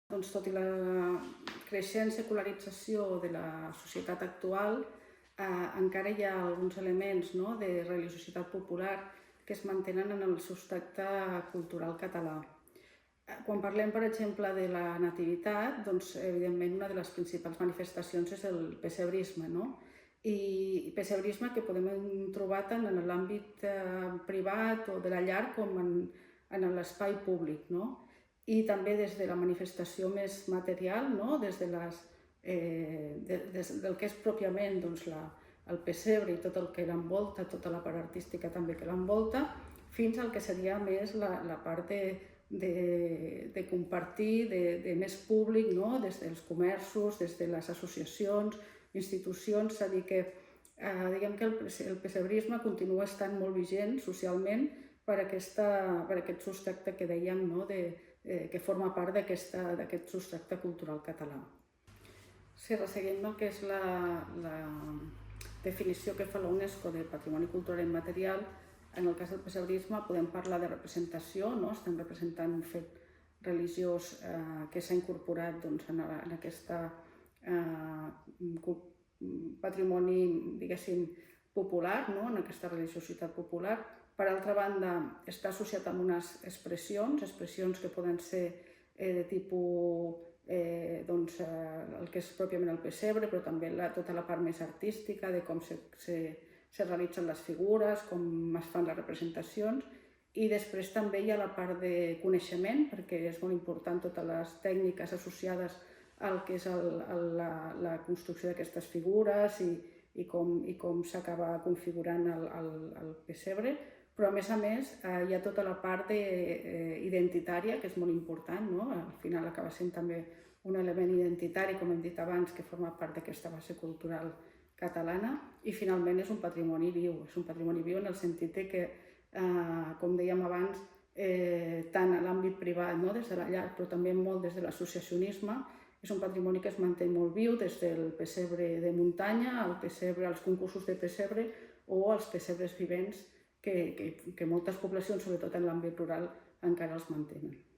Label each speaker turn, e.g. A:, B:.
A: Doncs, tot i la creixent secularització de la societat actual, encara hi ha alguns elements de religiositat popular que es mantenen en el substrat cultural català. Quan parlem, per exemple, de la nativitat, doncs, evidentment, una de les principals manifestacions és el pessebrisme, I pessebrisme que podem trobar tant en l'àmbit privat o de la llar com en l'espai públic, I també des de la manifestació més material, des del que és pròpiament el pessebre i tot el que l'envolta, tota la part artística també que l'envolta, fins al que seria més la part de compartir, de més públic, des dels comerços, des de les associacions, institucions, és a dir que diguem que el pessebrisme continua estant molt vigent socialment per aquest substrat que dèiem, que forma part d'aquest substrat cultural català. Si resseguim el que és la definició que fa la UNESCO de patrimoni cultural immaterial, en el cas del pessebrisme podem parlar de representació, estem representant un fet religiós que s'ha incorporat en aquest patrimoni, diguéssim, popular, en aquesta religiositat popular. Per altra banda, està associat amb unes expressions que poden ser de tipus el que és pròpiament el pessebre, però també tota la part més artística de com se realitzen les figures, com es fan les representacions, i després també hi ha la part de coneixement, perquè és molt important totes les tècniques associades al que és la construcció d'aquestes figures i com s'acaba configurant el pessebre, però a més hi ha tota la part identitària, que és molt important, Al final acaba sent també un element identitari, com hem dit abans, que forma part d'aquesta base cultural catalana, i finalment és un patrimoni viu en el sentit que, com dèiem abans, tant a l'àmbit privat, des de la llar, però també molt des de l'associacionisme, és un patrimoni que es manté molt viu des del pessebre de muntanya, als concursos de pessebre o als pessebres vivents que moltes poblacions, sobretot en l'àmbit rural, encara els mantenen.